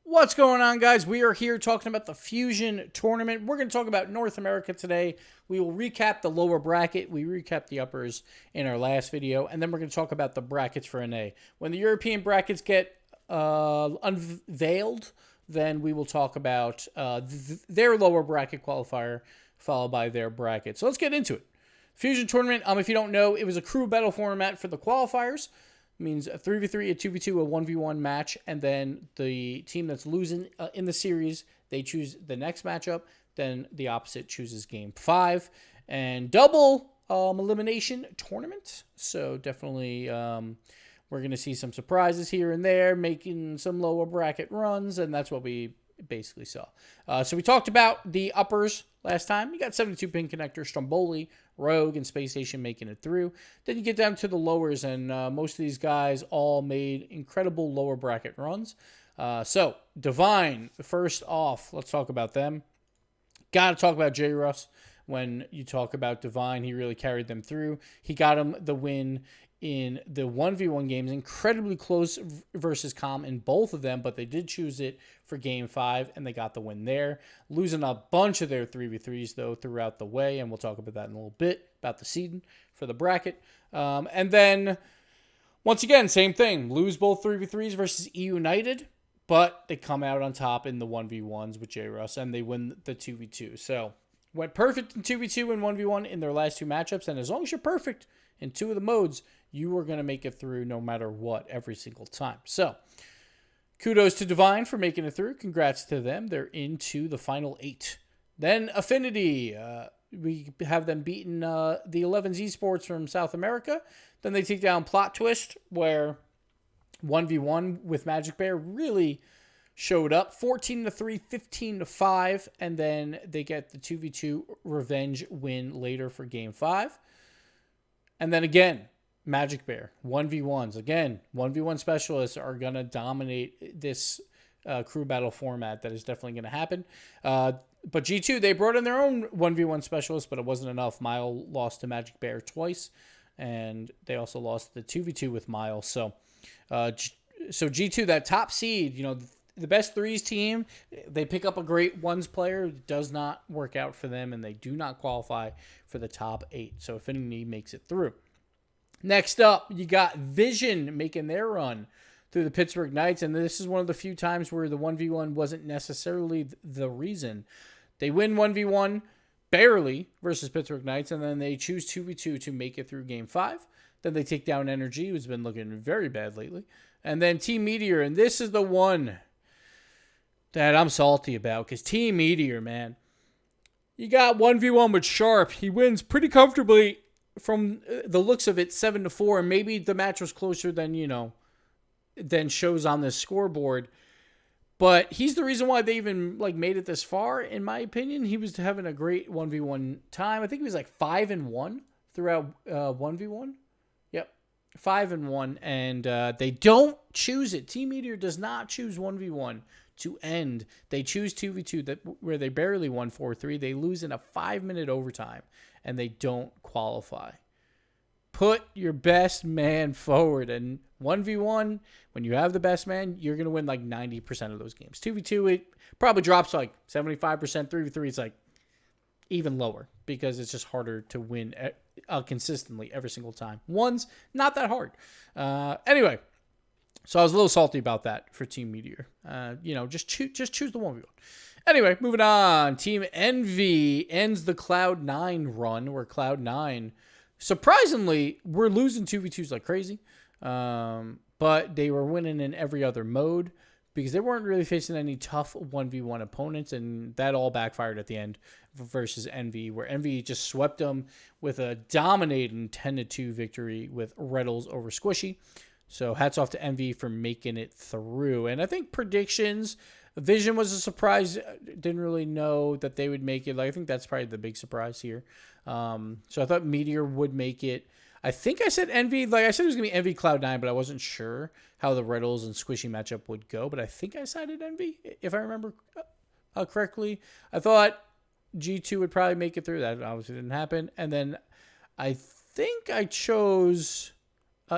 What's going on, guys? We are here talking about the Fusion Tournament. We're going to talk about North America today. We will recap the lower bracket. We recapped the uppers in our last video, and then we're going to talk about the brackets for NA. When the European brackets get unveiled, then we will talk about their lower bracket qualifier, followed by their bracket. So let's get into it. Fusion Tournament, if you don't know, it was a crew battle format for the qualifiers. Means a 3v3, a 2v2, a 1v1 match, and then the team that's losing in the series, they choose the next matchup, then the opposite chooses game 5, and double elimination tournament. So definitely we're going to see some surprises here and there, making some lower bracket runs, and that's what we basically saw. So we talked about the uppers last time. You got 72 pin connector, Stromboli, Rogue, and Space Station making it through. Then you get down to the lowers, and most of these guys all made incredible lower bracket runs. So Divine, first off, let's talk about them. Got to talk about J. Russ. When you talk about Divine, he really carried them through. He got him the win in the 1v1 games, incredibly close versus Com in both of them, but they did choose it for game 5, and they got the win there. Losing a bunch of their 3v3s, though, throughout the way, and we'll talk about that in a little bit, about the seeding for the bracket. And then, once again, same thing. Lose both 3v3s versus E United, but they come out on top in the 1v1s with J-Russ, and they win the 2v2. So, went perfect in 2v2 and 1v1 in their last two matchups, and as long as you're perfect in two of the modes, you are going to make it through no matter what every single time. So, kudos to Divine for making it through. Congrats to them. They're into the final 8. Then Affinity. We have them beating the 11s Esports from South America. Then they take down Plot Twist, where 1v1 with Magic Bear really showed up. 14-3, 15-5, and then they get the 2v2 revenge win later for game 5. And then again, Magic Bear, 1v1s. Again, 1v1 specialists are going to dominate this crew battle format. That is definitely going to happen. But G2, they brought in their own 1v1 specialists, but it wasn't enough. Mile lost to Magic Bear twice, and they also lost the 2v2 with Mile. So G2, that top seed, the best threes team, they pick up a great ones player. It does not work out for them, and they do not qualify for the top 8. So Affinity makes it through. Next up, you got Vision making their run through the Pittsburgh Knights, and this is one of the few times where the 1v1 wasn't necessarily the reason. They win 1v1 barely versus Pittsburgh Knights, and then they choose 2v2 to make it through game 5. Then they take down Energy, who's been looking very bad lately. And then Team Meteor, and this is the one that I'm salty about, because Team Meteor, man, you got 1v1 with Sharp. He wins pretty comfortably from the looks of it, 7-4, and maybe the match was closer than, than shows on this scoreboard. But he's the reason why they even made it this far, in my opinion. He was having a great 1v1 time. I think he was 5-1 throughout 1v1. Yep, 5-1, and they don't choose it. Team Meteor does not choose 1v1 to end. They choose 2v2 where they barely won 4-3. They lose in a 5-minute overtime, and they don't qualify. Put your best man forward, and 1v1, when you have the best man, you're going to win 90% of those games. 2v2, it probably drops 75%. 3v3, it's even lower, because it's just harder to win consistently every single time. One's not that hard. Anyway, so I was a little salty about that for Team Meteor. Just choose the 1v1. Anyway, moving on. Team Envy ends the Cloud9 run, where Cloud9, surprisingly, were losing 2v2s like crazy. But they were winning in every other mode, because they weren't really facing any tough 1v1 opponents, and that all backfired at the end versus Envy, where Envy just swept them with a dominating 10-2 victory with Reddles over Squishy. So hats off to Envy for making it through. And I think predictions, Vision was a surprise. Didn't really know that they would make it. I think that's probably the big surprise here. So I thought Meteor would make it. I think I said Envy. I said it was going to be Envy Cloud9, but I wasn't sure how the Riddles and Squishy matchup would go. But I think I cited Envy, if I remember correctly. I thought G2 would probably make it through. That obviously didn't happen. And then I think I chose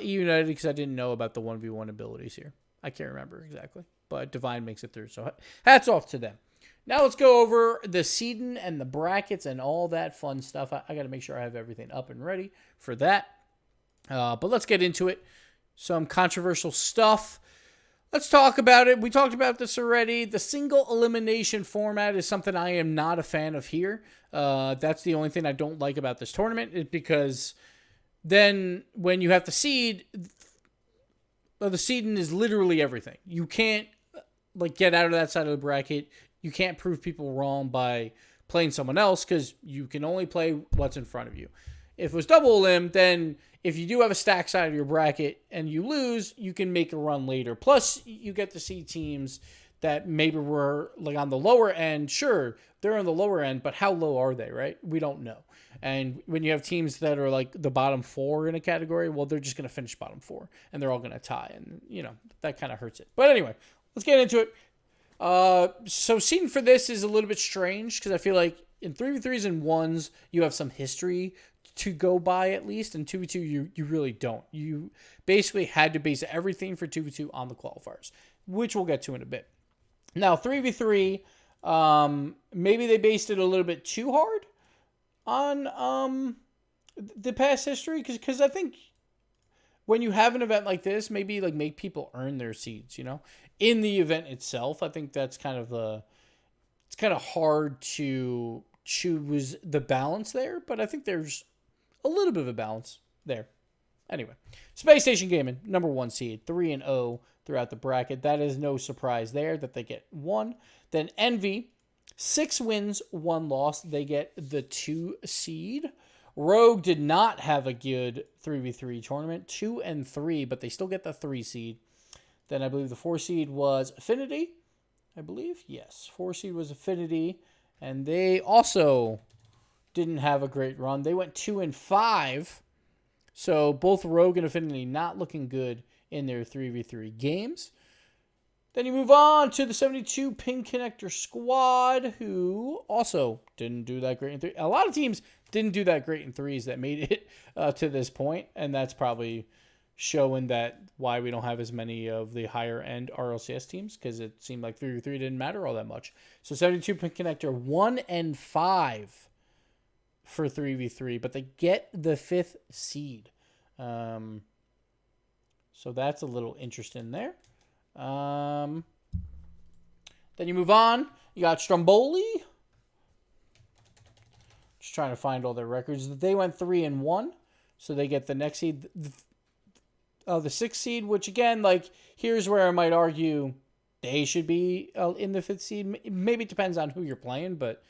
E United because I didn't know about the 1v1 abilities here. I can't remember exactly. but Divine makes it through. So hats off to them. Now let's go over the seeding and the brackets and all that fun stuff. I got to make sure I have everything up and ready for that. But let's get into it. Some controversial stuff. Let's talk about it. We talked about this already. The single elimination format is something I am not a fan of here. That's the only thing I don't like about this tournament, is because then when you have to seed, the seeding is literally everything. You can't get out of that side of the bracket. You can't prove people wrong by playing someone else, because you can only play what's in front of you. If it was double elim, then if you do have a stack side of your bracket and you lose, you can make a run later. Plus, you get to see teams that maybe were on the lower end. Sure, they're on the lower end, but how low are they, right? We don't know. And when you have teams that are the bottom 4 in a category, well, they're just going to finish bottom 4, and they're all going to tie. And, that kind of hurts it. But anyway, let's get into it. So seeding for this is a little bit strange, because I feel like in 3v3s and 1s, you have some history to go by at least. In 2v2, you really don't. You basically had to base everything for 2v2 on the qualifiers, which we'll get to in a bit. Now, 3v3, maybe they based it a little bit too hard on the past history, because I think when you have an event like this, maybe make people earn their seeds, in the event itself. I think that's it's kind of hard to choose the balance there, but I think there's a little bit of a balance there. Anyway, Space Station Gaming, number 1 seed, 3-0 throughout the bracket. That is no surprise there that they get 1. Then Envy, 6 wins, 1 loss. They get the 2 seed. Rogue did not have a good 3v3 tournament, 2-3, but they still get the 3 seed. Then I believe the 4 seed was Affinity. I believe, yes. 4 seed was Affinity, and they also didn't have a great run. They went 2-5. So both Rogue and Affinity not looking good in their 3v3 games. Then you move on to the 72 Pin Connector squad, who also didn't do that great in 3. A lot of teams didn't do that great in 3s that made it to this point, and that's probably showing that why we don't have as many of the higher end RLCS teams, because it seemed like 3v3 didn't matter all that much. So 72 Pin Connector 1-5 for 3v3, but they get the 5th seed. So that's a little interesting there. Then you move on. You got Stromboli. Just trying to find all their records. They went 3-1, so they get the next seed. The 6th seed, which again, here's where I might argue they should be in the 5th seed. Maybe it depends on who you're playing, but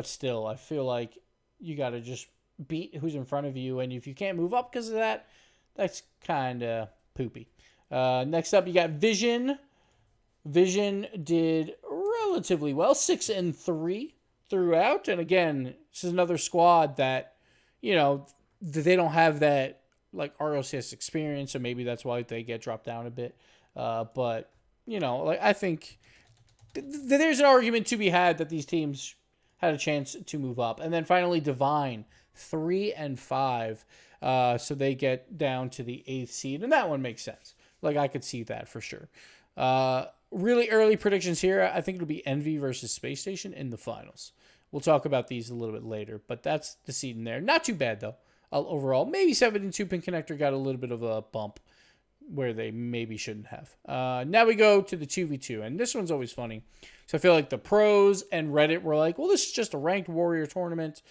still, I feel like you got to just beat who's in front of you, and if you can't move up because of that, that's kind of poopy. Next up, you got Vision. Vision did relatively well, 6-3 throughout, and again, this is another squad that, they don't have that RLCS experience, so maybe that's why they get dropped down a bit. But I think there's an argument to be had that these teams had a chance to move up. And then finally, Divine, 3-5. So they get down to the 8th seed. And that one makes sense. I could see that for sure. Really early predictions here. I think it'll be Envy versus Space Station in the finals. We'll talk about these a little bit later. But that's the seed in there. Not too bad, though, overall. Maybe 72 Pin Connector got a little bit of a bump where they maybe shouldn't have. Now we go to the 2v2. And this one's always funny. So I feel like the pros and Reddit were like, well, this is just a ranked warrior tournament.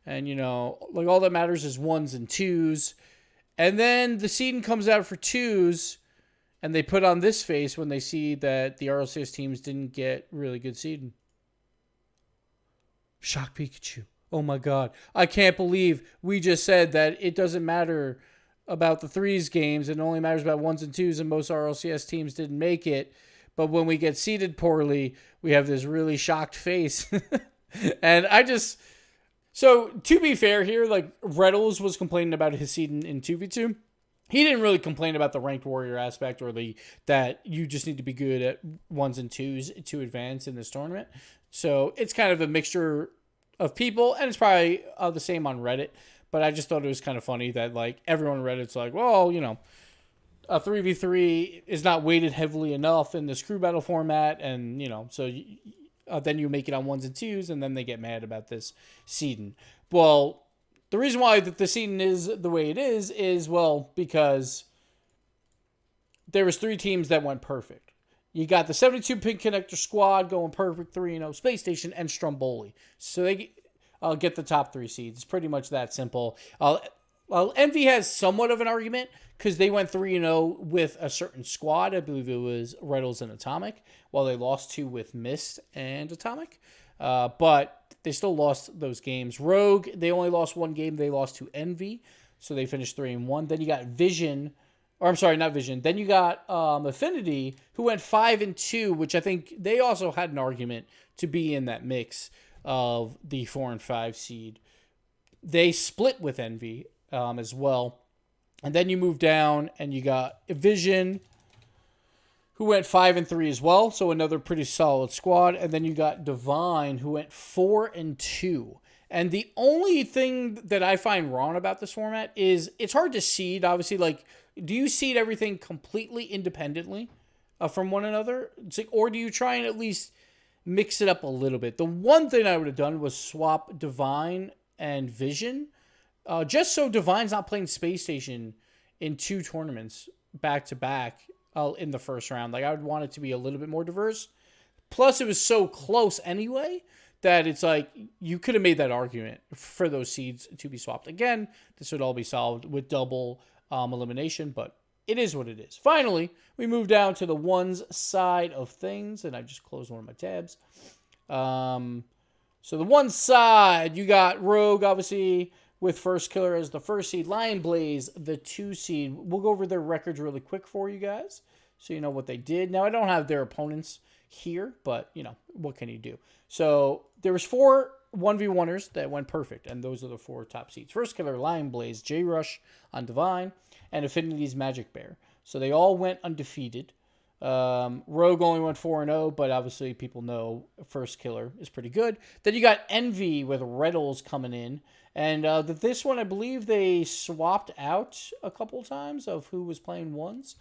And, all that matters is 1s and 2s. And then the seeding comes out for 2s. And they put on this face when they see that the RLCS teams didn't get really good seeding. Shock Pikachu. Oh my God. I can't believe we just said that it doesn't matter about the 3s games. It only matters about 1s and 2s, and most RLCS teams didn't make it. But when we get seeded poorly, we have this really shocked face. And so to be fair here, Reddles was complaining about his seeding in 2v2. He didn't really complain about the ranked warrior aspect or that you just need to be good at 1s and 2s to advance in this tournament. So it's kind of a mixture of people, and it's probably the same on Reddit. But I just thought it was kind of funny that everyone on Reddit's well, a 3v3 is not weighted heavily enough in this crew battle format, and so then you make it on 1s and 2s, and then they get mad about this seeding. Well, the reason why the seeding is the way it is well because there was 3 teams that went perfect. You got the 72-pin connector squad going perfect 3-0, Space Station, and Stromboli. So they get the top 3 seeds. It's pretty much that simple. Envy has somewhat of an argument because they went 3-0 with a certain squad. I believe it was Reynolds and Atomic, while they lost 2 with Mist and Atomic. But they still lost those games. Rogue, they only lost 1 game. They lost to Envy, so they finished 3-1. Then you got Vision, or I'm sorry, not Vision. Then you got Affinity, who went 5-2, which I think they also had an argument to be in that mix of the 4 and 5 seed. They split with Envy as well. And then you move down and you got Vision, who went 5-3 as well, so another pretty solid squad. And then you got Divine, who went 4-2. And the only thing that I find wrong about this format is it's hard to seed. Obviously, like, do you seed everything completely independently from one another? It's like, or do you try and at least mix it up a little bit? The one thing I would have done was swap Divine and Vision, just so Divine's not playing Space Station in 2 tournaments back to back in the first round. Like, I would want it to be a little bit more diverse. Plus, it was so close anyway that it's like you could have made that argument for those seeds to be swapped. Again, this would all be solved with double elimination, but it is what it is. Finally, we move down to the 1s side of things, and I just closed one of my tabs. So the 1 side, you got Rogue, obviously, with First Killer as the 1st seed. Lion Blaze, the 2 seed. We'll go over their records really quick for you guys so you know what they did. Now, I don't have their opponents here, but, what can you do? So there was 4 1v1ers that went perfect, and those are the 4 top seeds. First Killer, Lion Blaze, J-Rush on Divine, and Affinity's Magic Bear. So they all went undefeated. Rogue only went 4-0, but obviously people know First Killer is pretty good. Then you got Envy with Reddles coming in. And this one, I believe they swapped out a couple times of who was playing 1s.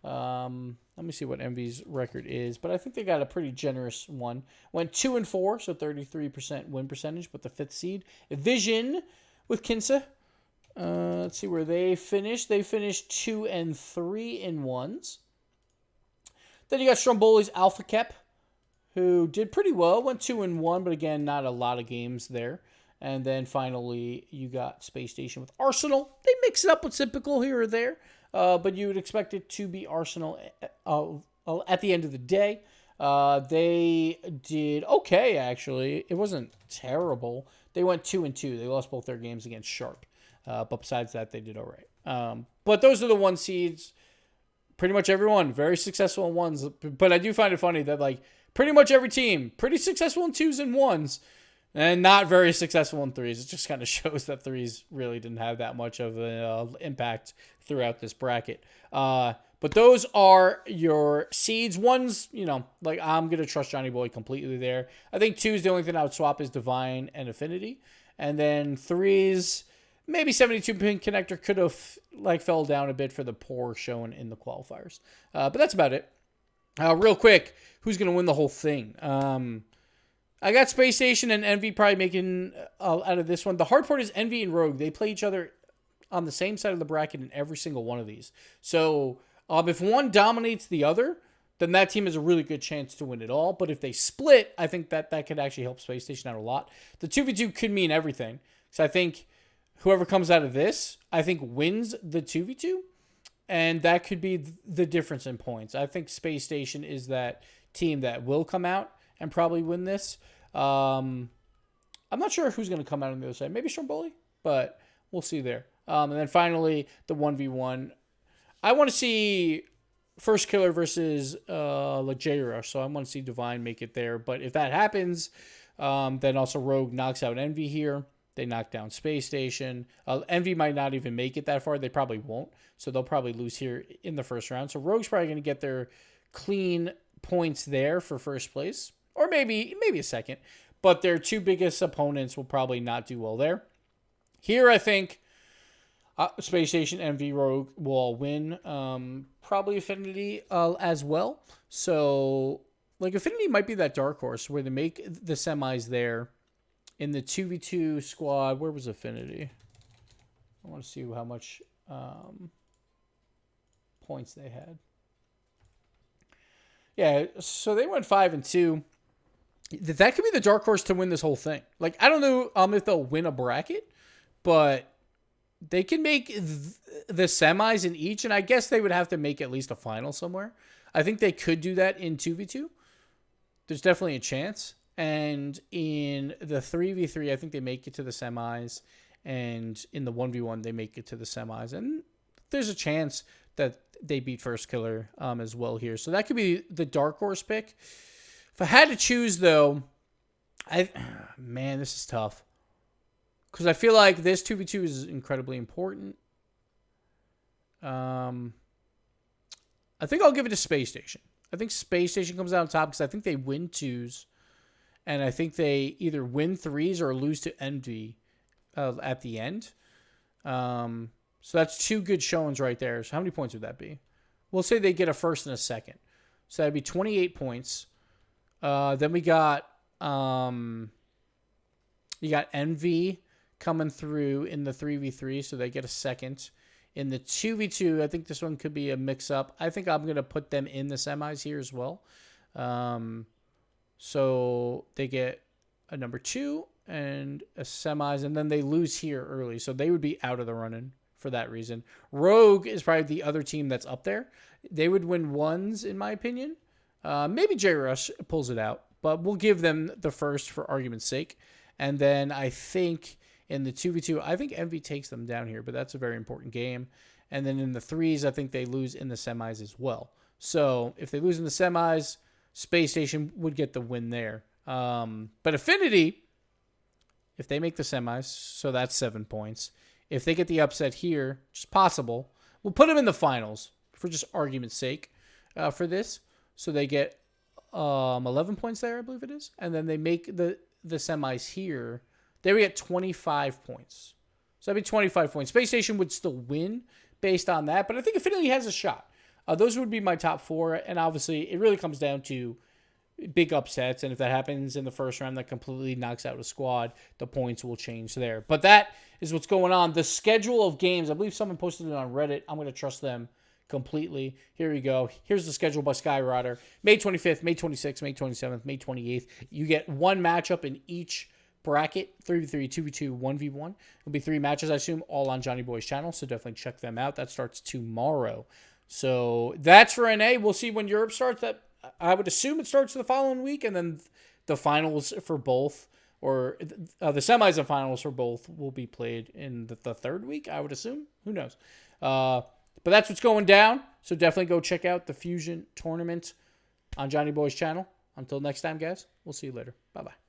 Let me see what Envy's record is, but I think they got a pretty generous one. Went 2-4, so 33% win percentage, but the 5th seed. Vision with Kinsa. Let's see where they finished. They finished 2-3 in 1s. Then you got Stromboli's Alpha Kep, who did pretty well. Went 2-1, but again, not a lot of games there. And then finally, you got Space Station with Arsenal. They mix it up with typical here or there, but you would expect it to be Arsenal at the end of the day. They did okay, actually. It wasn't terrible. They went 2-2. They lost both their games against Sharp. But besides that, they did all right. But those are the 1 seeds. Pretty much everyone very successful in 1s. But I do find it funny that, like, pretty much every team pretty successful in 2s and 1s. And not very successful in 3s. It just kind of shows that 3s really didn't have that much of an impact throughout this bracket. But those are your seeds. 1s, like, I'm going to trust Johnnyboi completely there. I think 2s, the only thing I would swap is Divine and Affinity. And then 3s, maybe 72-pin connector could have, fell down a bit for the poor showing in the qualifiers. But that's about it. Real quick, who's going to win the whole thing? I got Space Station and Envy probably making out of this one. The hard part is Envy and Rogue. They play each other on the same side of the bracket in every single one of these. So if one dominates the other, then that team has a really good chance to win it all. But if they split, I think that could actually help Space Station out a lot. The 2v2 could mean everything. So I think whoever comes out of this, I think wins the 2v2. And that could be the difference in points. I think Space Station is that team that will come out and probably win this. I'm not sure who's going to come out on the other side. Maybe Stromboli, but we'll see there. And then finally, the 1v1. I want to see First Killer versus J-Rush, so I want to see Divine make it there. But if that happens, then also Rogue knocks out Envy here. They knock down Space Station. Envy might not even make it that far. They probably won't, so they'll probably lose here in the first round. So Rogue's probably going to get their clean points there for first place. Or maybe a second. But their 2 biggest opponents will probably not do well there. Here, I think Space Station, MV, Rogue will all win. Probably Affinity as well. So, like, Affinity might be that dark horse where they make the semis there in the 2v2 squad. Where was Affinity? I want to see how much points they had. Yeah, so they went 5-2. That could be the dark horse to win this whole thing. Like, I don't know if they'll win a bracket, but they can make the semis in each, and I guess they would have to make at least a final somewhere. I think they could do that in 2v2. There's definitely a chance. And in the 3v3, I think they make it to the semis. And in the 1v1, they make it to the semis. And there's a chance that they beat First Killer as well here. So that could be the dark horse pick. If I had to choose, though, man, this is tough. Because I feel like this 2v2 is incredibly important. I think I'll give it to Space Station. I think Space Station comes out on top because I think they win 2s. And I think they either win 3s or lose to Envy at the end. So that's 2 good showings right there. So how many points would that be? We'll say they get a first and a second. So that'd be 28 points. Then we got you got Envy coming through in the 3v3, so they get a second. In the 2v2, I think this one could be a mix-up. I think I'm going to put them in the semis here as well. So they get a number 2 and a semis, and then they lose here early. So they would be out of the running for that reason. Rogue is probably the other team that's up there. They would win 1s, in my opinion. Maybe J-Rush pulls it out, but we'll give them the first for argument's sake. And then I think in the 2v2, I think Envy takes them down here, but that's a very important game. And then in the 3s, I think they lose in the semis as well. So if they lose in the semis, Space Station would get the win there. But Affinity, if they make the semis, so that's 7 points. If they get the upset here, which is possible, we'll put them in the finals for just argument's sake for this. So they get 11 points there, I believe it is. And then they make the semis here. They would get 25 points. So that'd be 25 points. Space Station would still win based on that, but I think Affinity has a shot. Those would be my top 4, and obviously it really comes down to big upsets, and if that happens in the first round, that completely knocks out a squad, the points will change there. But that is what's going on. The schedule of games, I believe someone posted it on Reddit. I'm going to trust them completely. Here we go. Here's the schedule by Skyrider. May 25th, May 26th, May 27th, May 28th. You get 1 matchup in each bracket, 3v3, 2v2, 1v1. It'll be 3 matches, I assume, all on Johnnyboi's channel, so definitely check them out. That starts tomorrow. So that's for NA. We'll see when Europe starts. That I would assume it starts the following week, and then the finals for both, or the semis and finals for both, will be played in the 3rd week, I would assume. Who knows? But that's what's going down. So definitely go check out the Fusion tournament on Johnnyboi's channel. Until next time, guys, we'll see you later. Bye-bye.